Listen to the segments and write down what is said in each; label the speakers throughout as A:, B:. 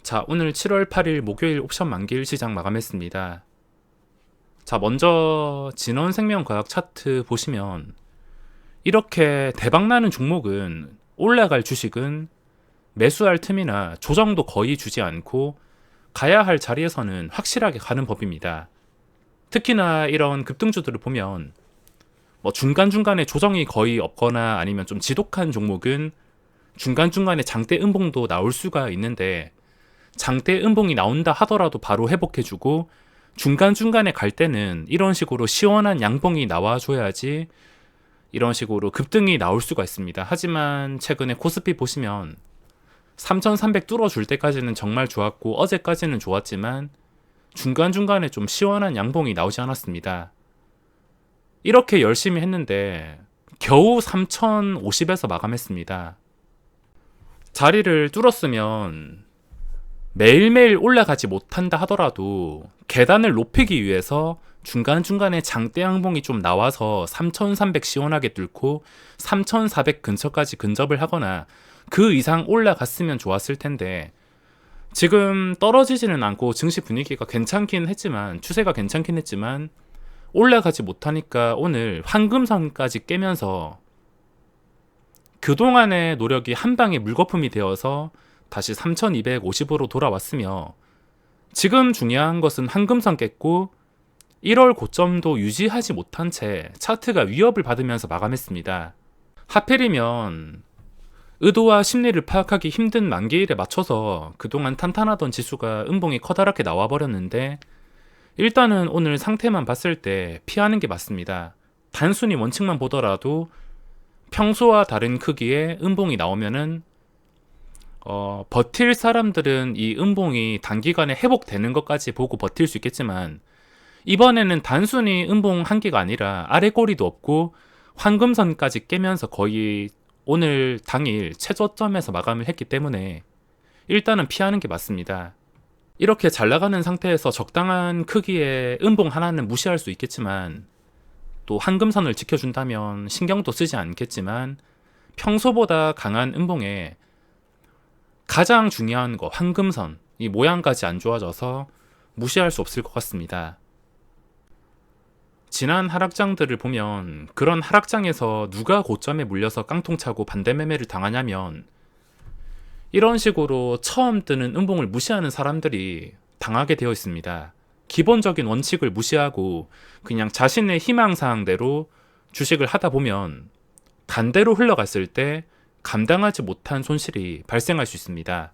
A: 자, 오늘 7월 8일 목요일 옵션 만기일 시장 마감했습니다. 자, 먼저 진원생명과학 차트 보시면 이렇게 대박나는 종목은, 올라갈 주식은 매수할 틈이나 조정도 거의 주지 않고 가야 할 자리에서는 확실하게 가는 법입니다. 특히나 이런 급등주들을 보면 중간중간에 조정이 거의 없거나 아니면 좀 지독한 종목은 중간중간에 장대 음봉도 나올 수가 있는데, 장대 음봉이 나온다 하더라도 바로 회복해주고, 중간중간에 갈 때는 이런 식으로 시원한 양봉이 나와줘야지 이런 식으로 급등이 나올 수가 있습니다. 하지만 최근에 코스피 보시면 3300 뚫어줄 때까지는 정말 좋았고 어제까지는 좋았지만 중간중간에 좀 시원한 양봉이 나오지 않았습니다. 이렇게 열심히 했는데 겨우 3050에서 마감했습니다. 자리를 뚫었으면 매일매일 올라가지 못한다 하더라도 계단을 높이기 위해서 중간중간에 장대 양봉이 좀 나와서 3300 시원하게 뚫고 3400 근처까지 근접을 하거나 그 이상 올라갔으면 좋았을 텐데, 지금 떨어지지는 않고 증시 분위기가 괜찮긴 했지만, 추세가 괜찮긴 했지만 올라가지 못하니까 오늘 황금선까지 깨면서 그동안의 노력이 한방에 물거품이 되어서 다시 3250으로 돌아왔으며, 지금 중요한 것은 황금선 깼고 1월 고점도 유지하지 못한 채 차트가 위협을 받으면서 마감했습니다. 하필이면 의도와 심리를 파악하기 힘든 만기일에 맞춰서 그동안 탄탄하던 지수가 음봉이 커다랗게 나와버렸는데, 일단은 오늘 상태만 봤을 때 피하는 게 맞습니다. 단순히 원칙만 보더라도 평소와 다른 크기의 음봉이 나오면은 버틸 사람들은 이 음봉이 단기간에 회복되는 것까지 보고 버틸 수 있겠지만, 이번에는 단순히 음봉 한 개가 아니라 아래 꼬리도 없고 황금선까지 깨면서 거의 오늘 당일 최저점에서 마감을 했기 때문에 일단은 피하는 게 맞습니다. 이렇게 잘 나가는 상태에서 적당한 크기의 음봉 하나는 무시할 수 있겠지만, 또 황금선을 지켜준다면 신경도 쓰지 않겠지만, 평소보다 강한 음봉에 가장 중요한 거 황금선, 이 모양까지 안 좋아져서 무시할 수 없을 것 같습니다. 지난 하락장들을 보면 그런 하락장에서 누가 고점에 물려서 깡통차고 반대매매를 당하냐면, 이런 식으로 처음 뜨는 음봉을 무시하는 사람들이 당하게 되어 있습니다. 기본적인 원칙을 무시하고 그냥 자신의 희망사항대로 주식을 하다 보면 반대로 흘러갔을 때 감당하지 못한 손실이 발생할 수 있습니다.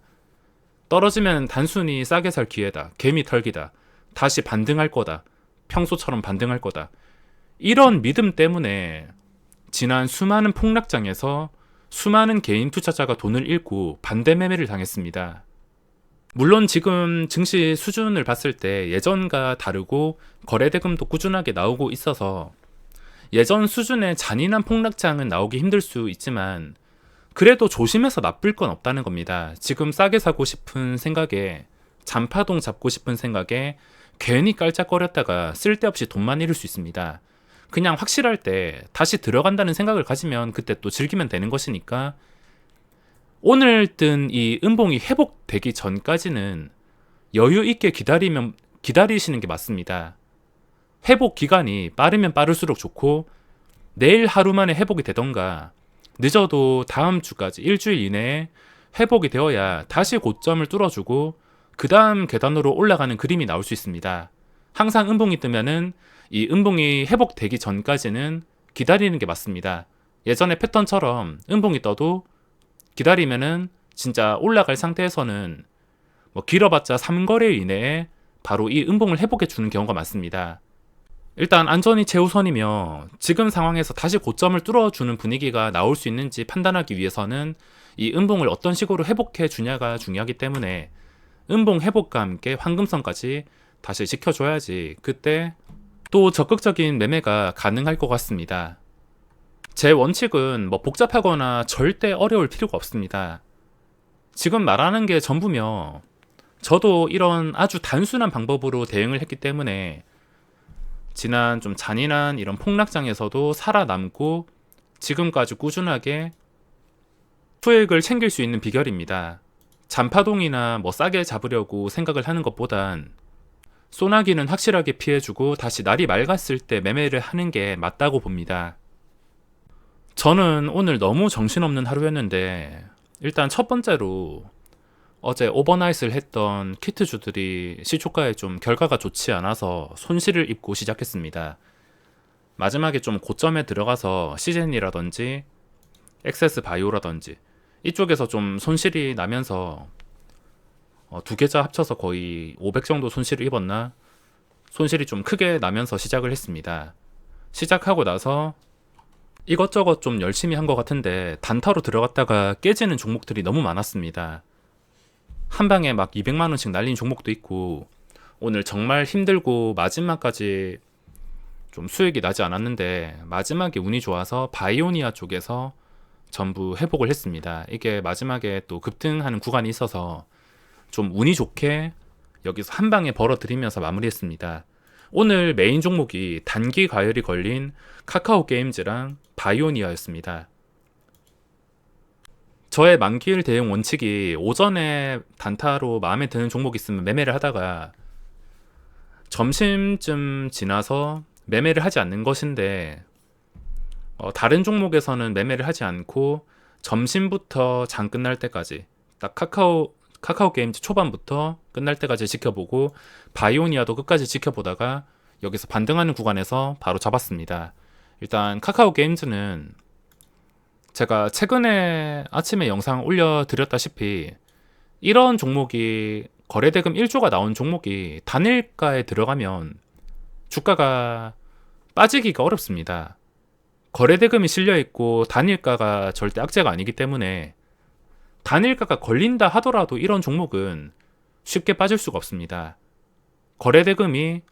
A: 떨어지면 단순히 싸게 살 기회다, 개미 털기다, 다시 반등할 거다, 평소처럼 반등할 거다, 이런 믿음 때문에 지난 수많은 폭락장에서 수많은 개인 투자자가 돈을 잃고 반대 매매를 당했습니다. 물론 지금 증시 수준을 봤을 때 예전과 다르고 거래대금도 꾸준하게 나오고 있어서 예전 수준의 잔인한 폭락장은 나오기 힘들 수 있지만, 그래도 조심해서 나쁠 건 없다는 겁니다. 지금 싸게 사고 싶은 생각에, 잔파동 잡고 싶은 생각에 괜히 깔짝거렸다가 쓸데없이 돈만 잃을 수 있습니다. 그냥 확실할 때 다시 들어간다는 생각을 가지면 그때 또 즐기면 되는 것이니까, 오늘 뜬 이 음봉이 회복되기 전까지는 여유 있게 기다리시는 게 맞습니다. 회복 기간이 빠르면 빠를수록 좋고, 내일 하루 만에 회복이 되던가 늦어도 다음 주까지 일주일 이내에 회복이 되어야 다시 고점을 뚫어주고 그 다음 계단으로 올라가는 그림이 나올 수 있습니다. 항상 음봉이 뜨면은 이 음봉이 회복되기 전까지는 기다리는 게 맞습니다. 예전의 패턴처럼 음봉이 떠도 기다리면은 진짜 올라갈 상태에서는 길어봤자 3거래 이내에 바로 이 음봉을 회복해 주는 경우가 많습니다. 일단 안전이 최우선이며, 지금 상황에서 다시 고점을 뚫어주는 분위기가 나올 수 있는지 판단하기 위해서는 이 음봉을 어떤 식으로 회복해 주냐가 중요하기 때문에, 음봉 회복과 함께 황금선까지 다시 지켜줘야지 그때 또 적극적인 매매가 가능할 것 같습니다. 제 원칙은 복잡하거나 절대 어려울 필요가 없습니다. 지금 말하는 게 전부며, 저도 이런 아주 단순한 방법으로 대응을 했기 때문에 지난 좀 잔인한 이런 폭락장에서도 살아남고 지금까지 꾸준하게 수익을 챙길 수 있는 비결입니다. 잔파동이나 뭐 싸게 잡으려고 생각을 하는 것보단 소나기는 확실하게 피해주고 다시 날이 맑았을 때 매매를 하는 게 맞다고 봅니다. 저는 오늘 너무 정신없는 하루였는데, 일단 첫 번째로 어제 오버나잇을 했던 키트주들이 시초가에 좀 결과가 좋지 않아서 손실을 입고 시작했습니다. 마지막에 좀 고점에 들어가서 시젠이라든지 엑세스 바이오라든지 이쪽에서 좀 손실이 나면서 두 계좌 합쳐서 거의 500 정도 손실을 입었나? 손실이 좀 크게 나면서 시작을 했습니다. 시작하고 나서 이것저것 좀 열심히 한 것 같은데 단타로 들어갔다가 깨지는 종목들이 너무 많았습니다. 한 방에 막 200만 원씩 날린 종목도 있고, 오늘 정말 힘들고 마지막까지 좀 수익이 나지 않았는데 마지막에 운이 좋아서 바이오니아 쪽에서 전부 회복을 했습니다. 이게 마지막에 또 급등하는 구간이 있어서 좀 운이 좋게 여기서 한 방에 벌어들이면서 마무리했습니다. 오늘 메인 종목이 단기 과열이 걸린 카카오 게임즈랑 바이오니아였습니다. 저의 만기일 대응 원칙이 오전에 단타로 마음에 드는 종목 있으면 매매를 하다가 점심쯤 지나서 매매를 하지 않는 것인데, 다른 종목에서는 매매를 하지 않고 점심부터 장 끝날 때까지 딱 카카오 게임즈 초반부터 끝날 때까지 지켜보고 바이오니아도 끝까지 지켜보다가 여기서 반등하는 구간에서 바로 잡았습니다. 일단 카카오 게임즈는 제가 최근에 아침에 영상 올려드렸다시피 이런 종목이 거래대금 1조가 나온 종목이 단일가에 들어가면 주가가 빠지기가 어렵습니다. 거래대금이 실려있고 단일가가 절대 악재가 아니기 때문에 단일가가 걸린다 하더라도 이런 종목은 쉽게 빠질 수가 없습니다. 거래대금이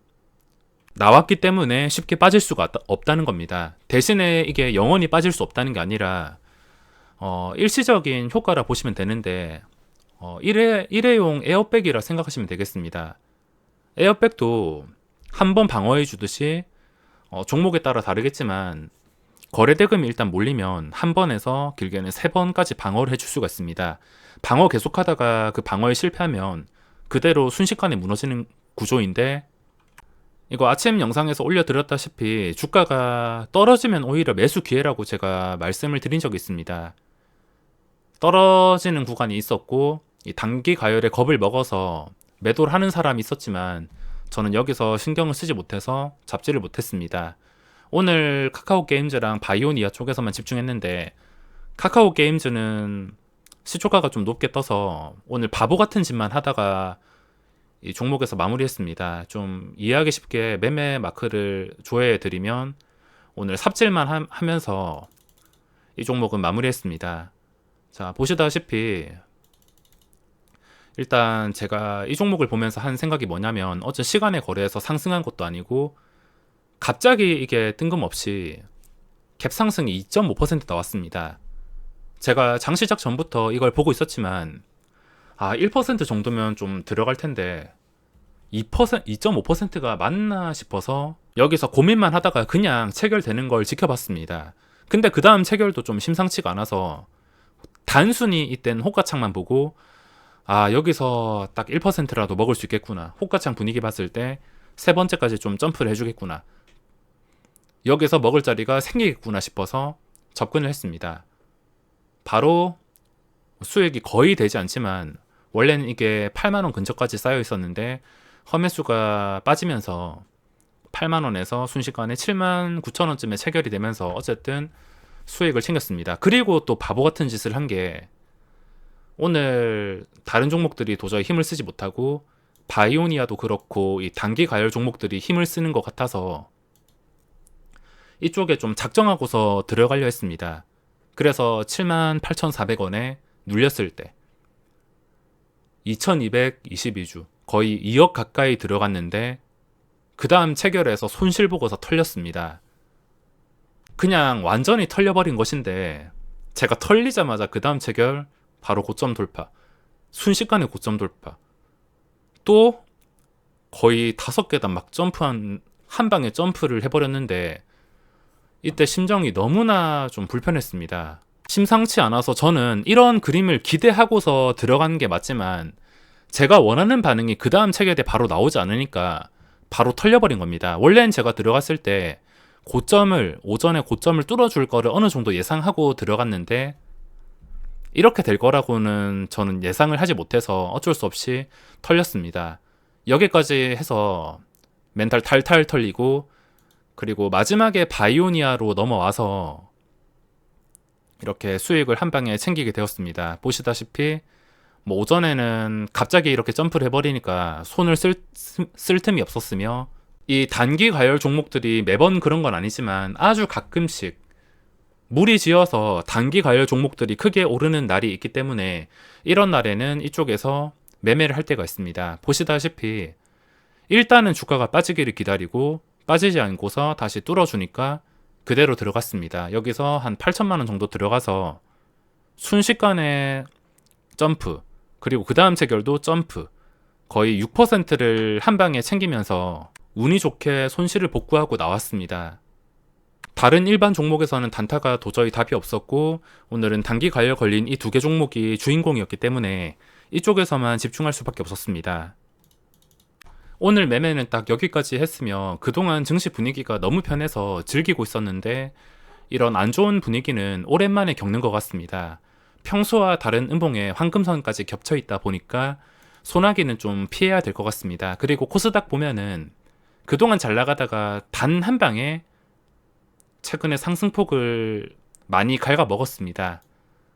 A: 나왔기 때문에 쉽게 빠질 수가 없다는 겁니다. 대신에 이게 영원히 빠질 수 없다는 게 아니라 일시적인 효과라 보시면 되는데, 일회용 에어백이라 생각하시면 되겠습니다. 에어백도 한 번 방어해 주듯이 종목에 따라 다르겠지만 거래대금이 일단 몰리면 한 번에서 길게는 3번까지 방어를 해줄 수가 있습니다. 방어 계속하다가 그 방어에 실패하면 그대로 순식간에 무너지는 구조인데, 이거 아침 영상에서 올려드렸다시피 주가가 떨어지면 오히려 매수 기회라고 제가 말씀을 드린 적이 있습니다. 떨어지는 구간이 있었고 이 단기 가열에 겁을 먹어서 매도를 하는 사람이 있었지만 저는 여기서 신경을 쓰지 못해서 잡지를 못했습니다. 오늘 카카오 게임즈랑 바이오니아 쪽에서만 집중했는데, 카카오 게임즈는 시초가가 좀 높게 떠서 오늘 바보 같은 짓만 하다가 이 종목에서 마무리했습니다. 좀 이해하기 쉽게 매매 마크를 조회해 드리면 오늘 삽질만 하면서 이 종목은 마무리했습니다. 자, 보시다시피 일단 제가 이 종목을 보면서 한 생각이 뭐냐면, 어제 시간에 거래해서 상승한 것도 아니고 갑자기 이게 뜬금없이 갭 상승이 2.5% 나왔습니다. 제가 장 시작 전부터 이걸 보고 있었지만 1% 정도면 좀 들어갈 텐데 2.5%가 맞나 싶어서 여기서 고민만 하다가 그냥 체결되는 걸 지켜봤습니다. 근데 그 다음 체결도 좀 심상치가 않아서 단순히 이땐 호가창만 보고 여기서 딱 1%라도 먹을 수 있겠구나, 호가창 분위기 봤을 때 세 번째까지 좀 점프를 해주겠구나, 여기서 먹을 자리가 생기겠구나 싶어서 접근을 했습니다. 바로 수익이 거의 되지 않지만, 원래는 이게 8만원 근처까지 쌓여 있었는데 허매수가 빠지면서 8만원에서 순식간에 7만 9천원쯤에 체결이 되면서 어쨌든 수익을 챙겼습니다. 그리고 또 바보 같은 짓을 한 게, 오늘 다른 종목들이 도저히 힘을 쓰지 못하고 바이오니아도 그렇고 이 단기 가열 종목들이 힘을 쓰는 것 같아서 이쪽에 좀 작정하고서 들어가려 했습니다. 그래서 78,400원에 눌렸을 때 2222주 거의 2억 가까이 들어갔는데 그 다음 체결해서 손실 보고서 털렸습니다. 그냥 완전히 털려버린 것인데, 제가 털리자마자 그 다음 체결 바로 고점 돌파, 순식간에 고점 돌파, 또 거의 5계단 막 한 방에 점프를 해버렸는데 이때 심정이 너무나 좀 불편했습니다. 심상치 않아서 저는 이런 그림을 기대하고서 들어가는 게 맞지만 제가 원하는 반응이 그 다음 체결에 바로 나오지 않으니까 바로 털려버린 겁니다. 원래는 제가 들어갔을 때 오전에 고점을 뚫어줄 거를 어느 정도 예상하고 들어갔는데 이렇게 될 거라고는 저는 예상을 하지 못해서 어쩔 수 없이 털렸습니다. 여기까지 해서 멘탈 탈탈 털리고, 그리고 마지막에 바이오니아로 넘어와서 이렇게 수익을 한 방에 챙기게 되었습니다. 보시다시피 뭐 오전에는 갑자기 이렇게 점프를 해버리니까 손을 쓸 틈이 없었으며, 이 단기 과열 종목들이 매번 그런 건 아니지만 아주 가끔씩 무리지어서 단기 과열 종목들이 크게 오르는 날이 있기 때문에 이런 날에는 이쪽에서 매매를 할 때가 있습니다. 보시다시피 일단은 주가가 빠지기를 기다리고 빠지지 않고서 다시 뚫어주니까 그대로 들어갔습니다. 여기서 한 8천만 원 정도 들어가서 순식간에 점프, 그리고 그 다음 체결도 점프, 거의 6%를 한 방에 챙기면서 운이 좋게 손실을 복구하고 나왔습니다. 다른 일반 종목에서는 단타가 도저히 답이 없었고, 오늘은 단기 과열 걸린 이 두 개 종목이 주인공이었기 때문에 이쪽에서만 집중할 수밖에 없었습니다. 오늘 매매는 딱 여기까지 했으며, 그동안 증시 분위기가 너무 편해서 즐기고 있었는데 이런 안 좋은 분위기는 오랜만에 겪는 것 같습니다. 평소와 다른 음봉에 황금선까지 겹쳐 있다 보니까 소나기는 좀 피해야 될 것 같습니다. 그리고 코스닥 보면은 그동안 잘 나가다가 단 한 방에 최근에 상승폭을 많이 갉아 먹었습니다.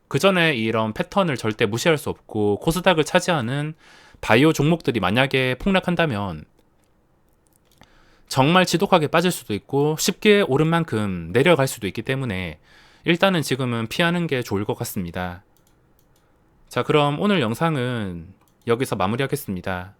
A: 그 전에 이런 패턴을 절대 무시할 수 없고, 코스닥을 차지하는 바이오 종목들이 만약에 폭락한다면 정말 지독하게 빠질 수도 있고 쉽게 오른 만큼 내려갈 수도 있기 때문에 일단은 지금은 피하는 게 좋을 것 같습니다. 자, 그럼 오늘 영상은 여기서 마무리하겠습니다.